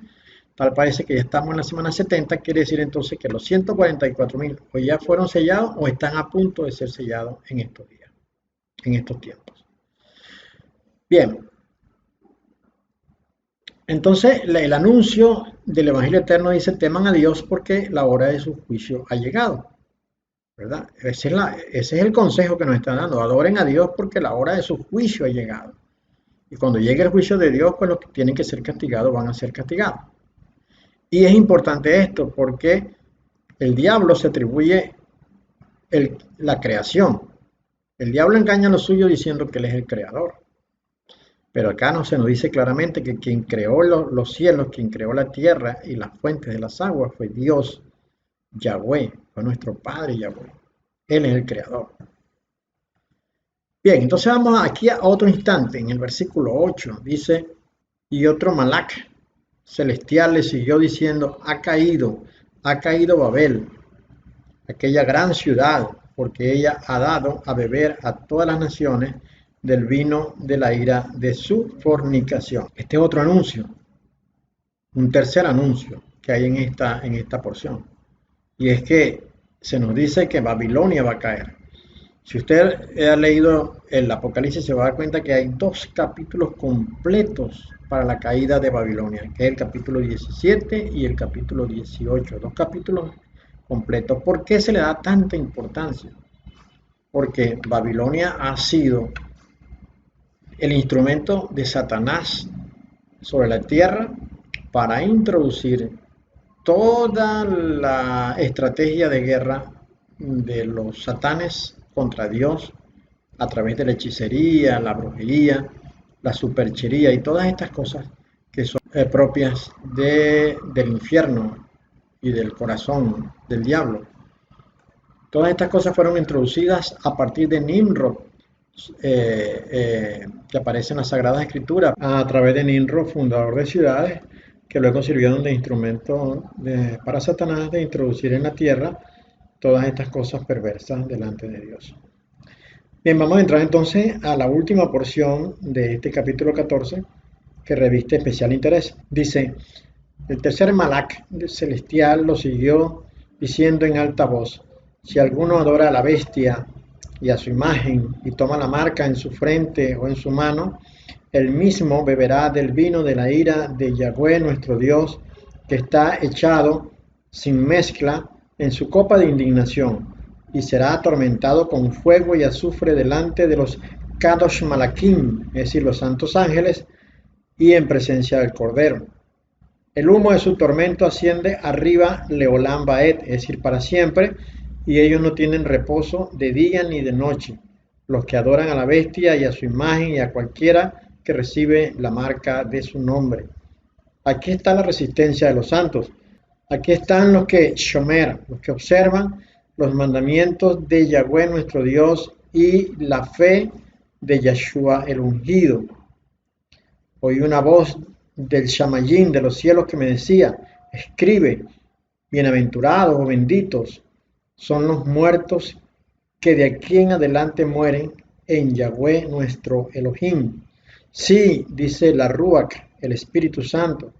tal parece que ya estamos en la semana 70, quiere decir entonces que los 144.000 o ya fueron sellados o están a punto de ser sellados en estos días, en estos tiempos. Bien, entonces el anuncio del Evangelio Eterno dice, teman a Dios porque la hora de su juicio ha llegado, ¿verdad? Ese es el consejo que nos están dando, adoren a Dios porque la hora de su juicio ha llegado. Y cuando llegue el juicio de Dios, pues los que tienen que ser castigados van a ser castigados. Y es importante esto porque el diablo se atribuye la creación. El diablo engaña a los suyos diciendo que él es el creador. Pero acá no se nos dice claramente que quien creó los cielos, quien creó la tierra y las fuentes de las aguas fue Dios, Yahweh, fue nuestro Padre Yahweh. Él es el creador. Bien, entonces vamos aquí a otro instante, en el versículo 8, dice, y otro Malach celestial le siguió diciendo, ha caído Babel, aquella gran ciudad, porque ella ha dado a beber a todas las naciones del vino de la ira de su fornicación. Este es otro anuncio, un tercer anuncio que hay en esta porción. Y es que se nos dice que Babilonia va a caer. Si usted ha leído el Apocalipsis se va a dar cuenta que hay 2 capítulos completos para la caída de Babilonia, que es el capítulo 17 y el capítulo 18, 2 capítulos completos. ¿Por qué se le da tanta importancia? Porque Babilonia ha sido el instrumento de Satanás sobre la tierra para introducir toda la estrategia de guerra de los satanes contra Dios a través de la hechicería, la brujería, la superchería y todas estas cosas que son propias del infierno y del corazón del diablo. Todas estas cosas fueron introducidas a partir de Nimrod, que aparece en las Sagradas Escrituras, a través de Nimrod, fundador de ciudades, que luego sirvieron de instrumento para Satanás de introducir en la tierra todas estas cosas perversas delante de Dios. Bien, vamos a entrar entonces a la última porción de este capítulo 14 que reviste especial interés. Dice, el tercer Malach celestial lo siguió diciendo en alta voz, si alguno adora a la bestia y a su imagen y toma la marca en su frente o en su mano, él mismo beberá del vino de la ira de Yahweh nuestro Dios, que está echado sin mezcla en su copa de indignación, y será atormentado con fuego y azufre delante de los Kadosh Malachim, es decir, los santos ángeles, y en presencia del Cordero. El humo de su tormento asciende arriba Leolam Baed, es decir, para siempre, y ellos no tienen reposo de día ni de noche, los que adoran a la bestia y a su imagen y a cualquiera que recibe la marca de su nombre. Aquí está la resistencia de los santos. Aquí están los que shomer, los que observan los mandamientos de Yahweh nuestro Dios y la fe de Yeshua el ungido. Oí una voz del Shamayín de los cielos que me decía, escribe, bienaventurados o benditos son los muertos que de aquí en adelante mueren en Yahweh nuestro Elohim. Sí, dice la Ruach, el Espíritu Santo,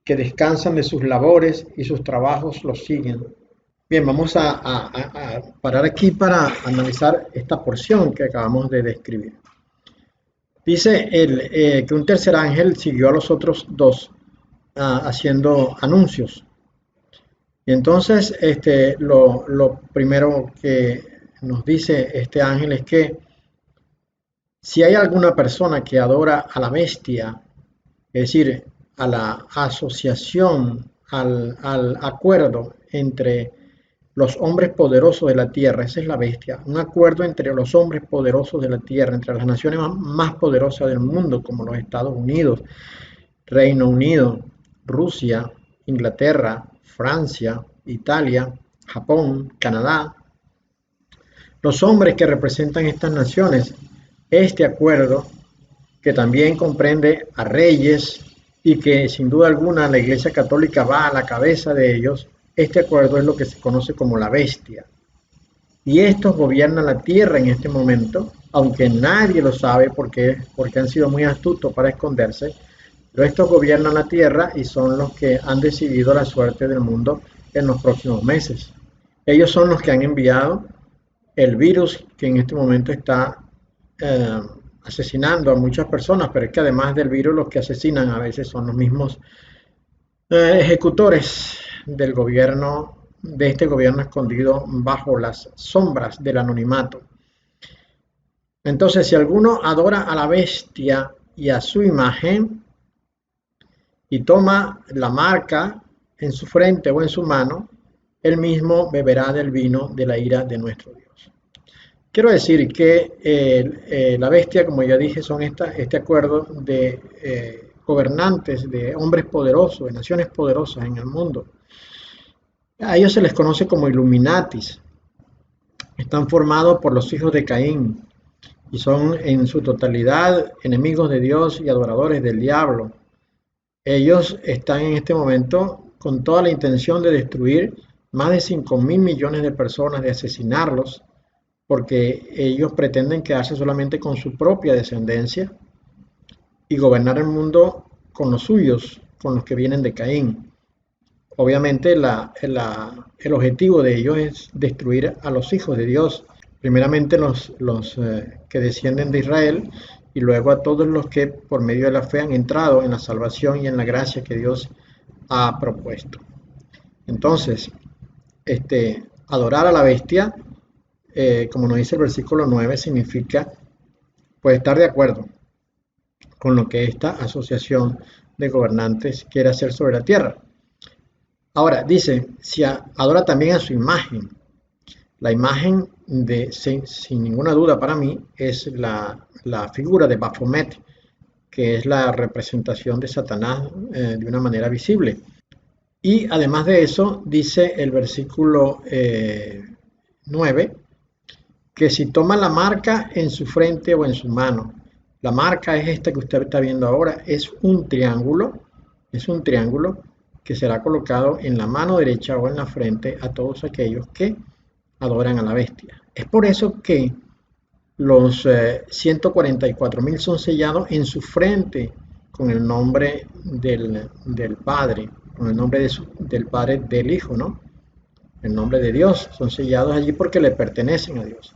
que descansan de sus labores y sus trabajos los siguen. Bien, vamos a parar aquí para analizar esta porción que acabamos de describir. Dice que un tercer ángel siguió a los otros 2 haciendo anuncios. Y entonces, lo primero que nos dice este ángel es que si hay alguna persona que adora a la bestia, es decir, a la asociación, al acuerdo entre los hombres poderosos de la tierra, esa es la bestia, un acuerdo entre los hombres poderosos de la tierra, entre las naciones más poderosas del mundo, como los Estados Unidos, Reino Unido, Rusia, Inglaterra, Francia, Italia, Japón, Canadá, los hombres que representan estas naciones. Este acuerdo, que también comprende a reyes y que sin duda alguna la Iglesia Católica va a la cabeza de ellos, este acuerdo es lo que se conoce como la bestia. Y estos gobiernan la tierra en este momento, aunque nadie lo sabe porque han sido muy astutos para esconderse, pero estos gobiernan la tierra y son los que han decidido la suerte del mundo en los próximos meses. Ellos son los que han enviado el virus que en este momento está eh, asesinando a muchas personas, pero es que además del virus los que asesinan a veces son los mismos ejecutores del gobierno, de este gobierno escondido bajo las sombras del anonimato. Entonces, si alguno adora a la bestia y a su imagen y toma la marca en su frente o en su mano, él mismo beberá del vino de la ira de nuestro Dios. Quiero decir que la bestia, como ya dije, son este acuerdo de gobernantes, de hombres poderosos, de naciones poderosas en el mundo. A ellos se les conoce como Illuminatis. Están formados por los hijos de Caín y son en su totalidad enemigos de Dios y adoradores del diablo. Ellos están en este momento con toda la intención de destruir más de 5.000 millones de personas, de asesinarlos, porque ellos pretenden quedarse solamente con su propia descendencia y gobernar el mundo con los suyos, con los que vienen de Caín. Obviamente el objetivo de ellos es destruir a los hijos de Dios, primeramente los que descienden de Israel y luego a todos los que por medio de la fe han entrado en la salvación y en la gracia que Dios ha propuesto. Entonces, adorar a la bestia, como nos dice el versículo 9, significa pues estar de acuerdo con lo que esta asociación de gobernantes quiere hacer sobre la tierra. Ahora, dice, si adora también a su imagen. La imagen, sin ninguna duda para mí, es la figura de Baphomet, que es la representación de Satanás de una manera visible. Y además de eso, dice el versículo 9, que si toma la marca en su frente o en su mano, la marca es esta que usted está viendo ahora, es un triángulo que será colocado en la mano derecha o en la frente a todos aquellos que adoran a la bestia. Es por eso que los 144.000 son sellados en su frente con el nombre del Padre, con el nombre del Padre del Hijo, ¿no? El nombre de Dios, son sellados allí porque le pertenecen a Dios.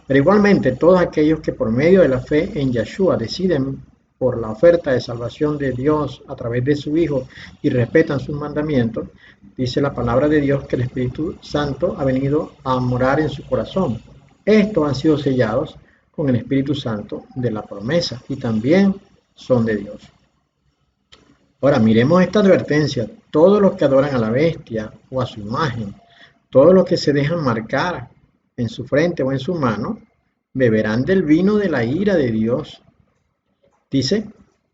Pero igualmente, todos aquellos que por medio de la fe en Yeshua deciden por la oferta de salvación de Dios a través de su Hijo y respetan sus mandamientos, dice la palabra de Dios que el Espíritu Santo ha venido a morar en su corazón. Estos han sido sellados con el Espíritu Santo de la promesa y también son de Dios. Ahora, miremos esta advertencia. Todos los que adoran a la bestia o a su imagen, todos los que se dejan marcar en su frente o en su mano, beberán del vino de la ira de Dios. Dice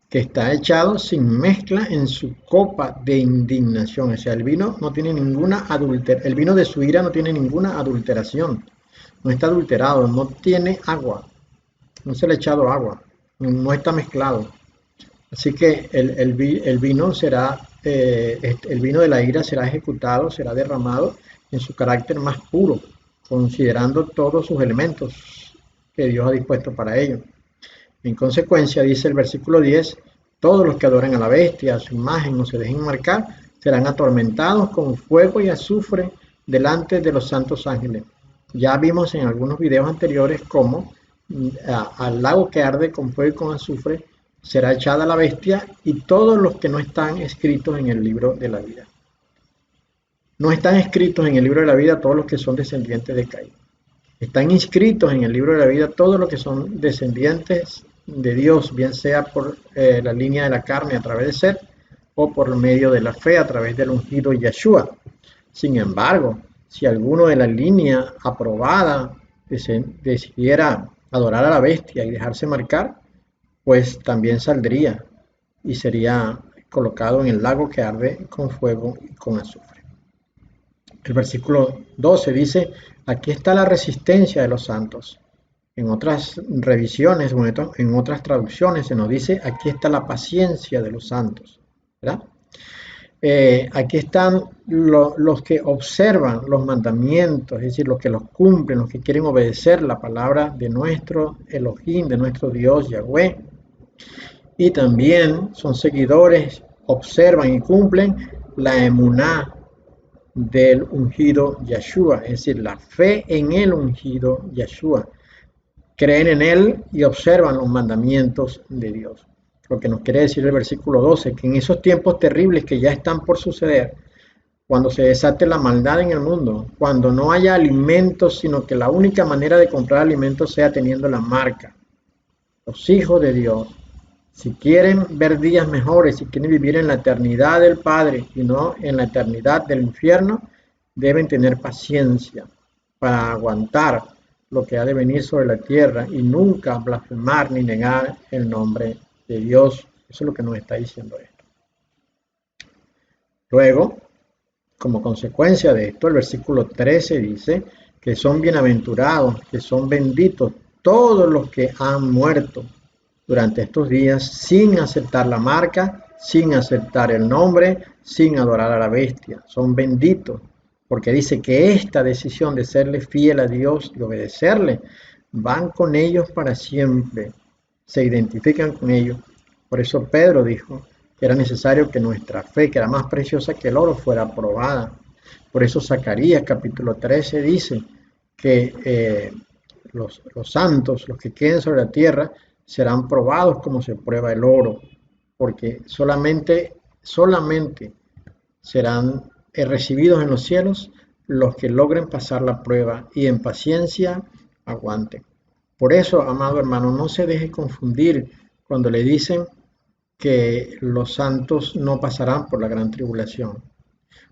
que está echado sin mezcla en su copa de indignación. O sea, el vino no tiene ninguna el vino de su ira no tiene ninguna adulteración. No está adulterado, no tiene agua. No se le ha echado agua. No está mezclado. Así que el vino será, el vino de la ira será ejecutado, será derramado en su carácter más puro, considerando todos sus elementos que Dios ha dispuesto para ello. En consecuencia, dice el versículo 10, todos los que adoran a la bestia, a su imagen, o se dejen marcar, serán atormentados con fuego y azufre delante de los santos ángeles. Ya vimos en algunos videos anteriores cómo al lago que arde con fuego y con azufre será echada la bestia y todos los que no están escritos en el libro de la vida. No están escritos en el libro de la vida todos los que son descendientes de Caín. Están inscritos en el libro de la vida todos los que son descendientes de Dios, bien sea por la línea de la carne a través de Seth o por medio de la fe a través del ungido Yeshua. Sin embargo, si alguno de la línea aprobada decidiera adorar a la bestia y dejarse marcar, pues también saldría y sería colocado en el lago que arde con fuego y con azufre. El versículo 12 dice, aquí está la resistencia de los santos. En otras revisiones, en otras traducciones se nos dice, aquí está la paciencia de los santos, ¿verdad? Aquí están los que observan los mandamientos, es decir, los que los cumplen, los que quieren obedecer la palabra de nuestro Elohim, de nuestro Dios Yahweh. Y también son seguidores, observan y cumplen la emuná del ungido Yeshua, es decir, la fe en el ungido Yeshua. Creen en él y observan los mandamientos de Dios. Lo que nos quiere decir el versículo 12, que en esos tiempos terribles que ya están por suceder, cuando se desate la maldad en el mundo, cuando no haya alimentos, sino que la única manera de comprar alimentos sea teniendo la marca, los hijos de Dios, si quieren ver días mejores, si quieren vivir en la eternidad del Padre y no en la eternidad del infierno, deben tener paciencia para aguantar lo que ha de venir sobre la tierra y nunca blasfemar ni negar el nombre de Dios. Eso es lo que nos está diciendo esto. Luego, como consecuencia de esto, el versículo 13 dice que son bienaventurados, que son benditos todos los que han muerto durante estos días sin aceptar la marca, sin aceptar el nombre, sin adorar a la bestia. Son benditos, porque dice que esta decisión de serle fiel a Dios y obedecerle, van con ellos para siempre, se identifican con ellos. Por eso Pedro dijo que era necesario que nuestra fe, que era más preciosa que el oro, fuera probada. Por eso Zacarías capítulo 13 dice que los santos, los que queden sobre la tierra, serán probados como se prueba el oro, porque solamente serán recibidos en los cielos los que logren pasar la prueba y en paciencia aguanten. Por eso, amado hermano, no se deje confundir cuando le dicen que los santos no pasarán por la gran tribulación.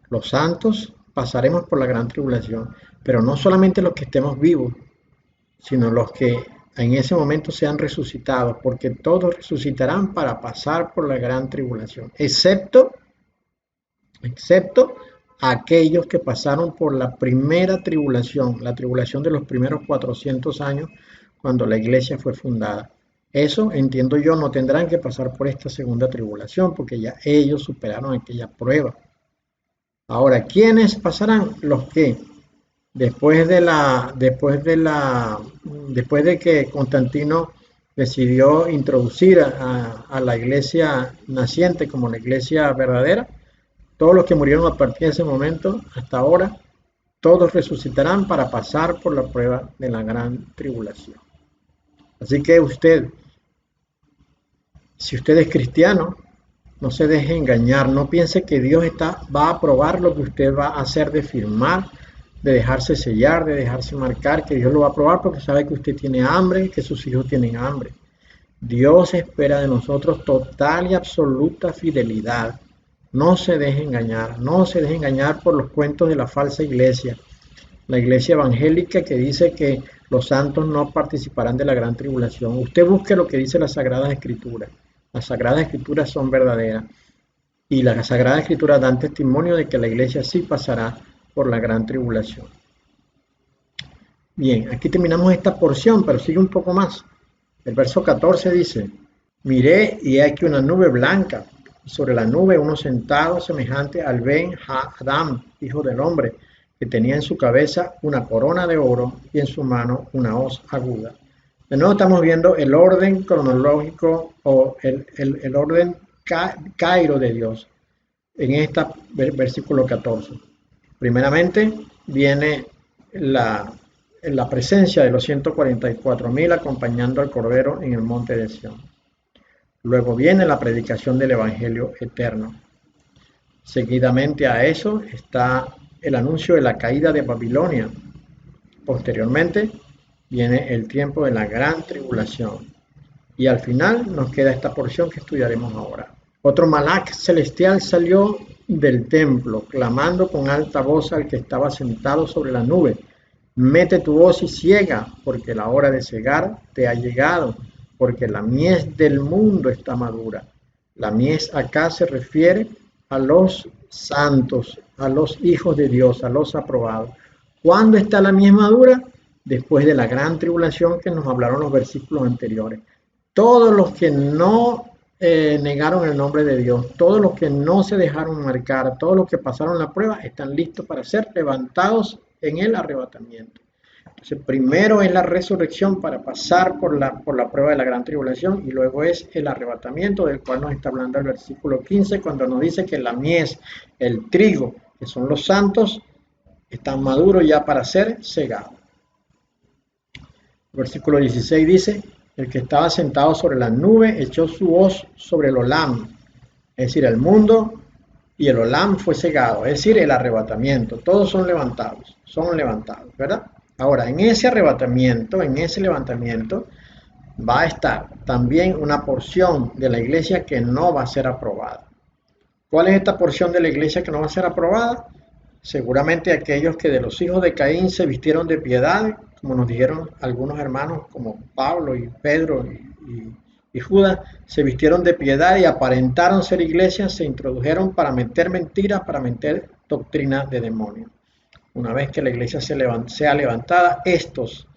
Los santos pasaremos por la gran tribulación, pero no solamente los que estemos vivos, sino los que en ese momento sean resucitados, porque todos resucitarán para pasar por la gran tribulación, excepto aquellos que pasaron por la primera tribulación, la tribulación de los primeros 400 años, cuando la iglesia fue fundada. Eso, entiendo yo, no tendrán que pasar por esta segunda tribulación, porque ya ellos superaron aquella prueba. Ahora, ¿quiénes pasarán? Los que después de que Constantino decidió introducir a la iglesia naciente como la iglesia verdadera, todos los que murieron a partir de ese momento hasta ahora, todos resucitarán para pasar por la prueba de la gran tribulación. Así que si usted es cristiano, no se deje engañar, no piense que Dios va a aprobar lo que usted va a hacer de firmar, de dejarse sellar, de dejarse marcar, que Dios lo va a aprobar porque sabe que usted tiene hambre, que sus hijos tienen hambre. Dios espera de nosotros total y absoluta fidelidad. No se deje engañar, no se deje engañar por los cuentos de la falsa iglesia, la iglesia evangélica que dice que los santos no participarán de la gran tribulación. Usted busque lo que dice las Sagradas Escrituras. Las Sagradas Escrituras son verdaderas y las Sagradas Escrituras dan testimonio de que la iglesia sí pasará por la gran tribulación. Bien, aquí terminamos esta porción, pero sigue un poco más. El verso 14 dice, miré y he aquí una nube blanca, y sobre la nube uno sentado semejante al Ben-Hadam, hijo del hombre, que tenía en su cabeza una corona de oro y en su mano una hoz aguda. De nuevo estamos viendo el orden cronológico o el orden cairo de Dios en este versículo 14. Primeramente viene la presencia de los 144,000 acompañando al Cordero en el monte de Sión. Luego viene la predicación del Evangelio eterno. Seguidamente a eso está el anuncio de la caída de Babilonia. Posteriormente viene el tiempo de la gran tribulación. Y al final nos queda esta porción que estudiaremos ahora. Otro Malach celestial salió del templo, clamando con alta voz al que estaba sentado sobre la nube: mete tu voz y ciega, porque la hora de cegar te ha llegado, porque la mies del mundo está madura. La mies acá se refiere a los santos, a los hijos de Dios, a los aprobados. ¿Cuándo está la mies madura? Después de la gran tribulación que nos hablaron los versículos anteriores. Todos los que no negaron el nombre de Dios, todos los que no se dejaron marcar, todos los que pasaron la prueba, están listos para ser levantados en el arrebatamiento. Entonces, primero es la resurrección para pasar por la prueba de la gran tribulación, y luego es el arrebatamiento, del cual nos está hablando el versículo 15, cuando nos dice que la mies, el trigo, que son los santos, están maduros ya para ser cegados. El versículo 16 dice: el que estaba sentado sobre la nube echó su hoz sobre el olam, es decir, el mundo, y el olam fue cegado, es decir, el arrebatamiento. Todos son levantados, ¿verdad? Ahora, en ese levantamiento, va a estar también una porción de la iglesia que no va a ser aprobada. ¿Cuál es esta porción de la iglesia que no va a ser aprobada? Seguramente aquellos que de los hijos de Caín se vistieron de piedad, como nos dijeron algunos hermanos como Pablo y Pedro y Judas, se vistieron de piedad y aparentaron ser iglesias, se introdujeron para meter mentiras, para meter doctrina de demonios. Una vez que la iglesia sea levantada, estos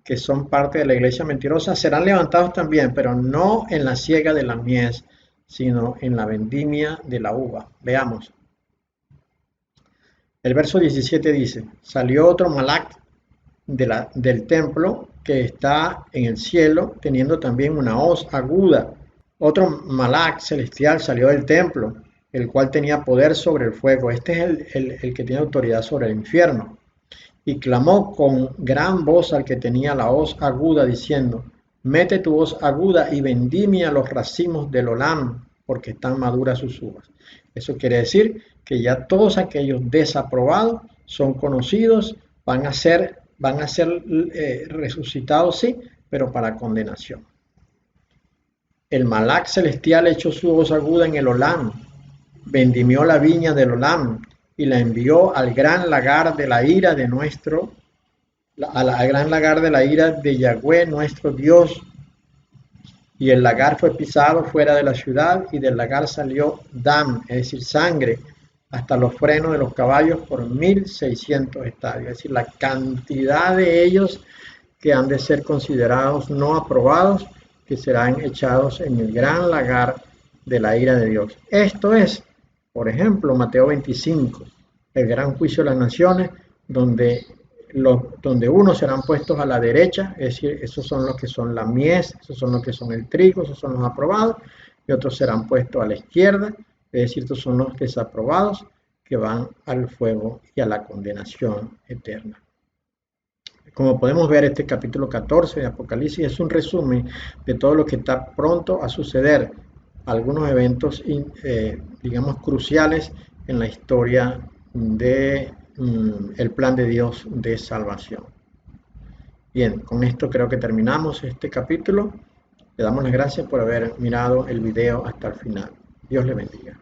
que son parte de la iglesia mentirosa serán levantados también, pero no en la siega de la mies, sino en la vendimia de la uva. Veamos. El verso 17 dice: salió otro Malach del templo que está en el cielo, teniendo también una hoz aguda. Otro Malach celestial salió del templo, el cual tenía poder sobre el fuego. Este es el que tiene autoridad sobre el infierno. Y clamó con gran voz al que tenía la hoz aguda, diciendo: mete tu hoz aguda y vendimia los racimos del olam, porque están maduras sus uvas. Eso quiere decir que ya todos aquellos desaprobados son conocidos, van a ser resucitados, sí, pero para condenación. El Malach celestial echó su hoz aguda en el olam, vendimió la viña del olam y la envió al gran lagar de la ira de gran lagar de la ira de Yahweh nuestro Dios. Y el lagar fue pisado fuera de la ciudad, y del lagar salió dam, es decir, sangre, hasta los frenos de los caballos por 1600 estadios. Es decir, la cantidad de ellos que han de ser considerados no aprobados, que serán echados en el gran lagar de la ira de Dios. Esto es, por ejemplo, Mateo 25, el gran juicio de las naciones, donde unos serán puestos a la derecha, es decir, esos son los que son la mies, esos son los que son el trigo, esos son los aprobados, y otros serán puestos a la izquierda, es decir, estos son los desaprobados, que van al fuego y a la condenación eterna. Como podemos ver, este capítulo 14 de Apocalipsis es un resumen de todo lo que está pronto a suceder, algunos eventos, digamos, cruciales en la historia de el plan de Dios de salvación. Bien, con esto creo que terminamos este capítulo. Le damos las gracias por haber mirado el video hasta el final. Dios le bendiga.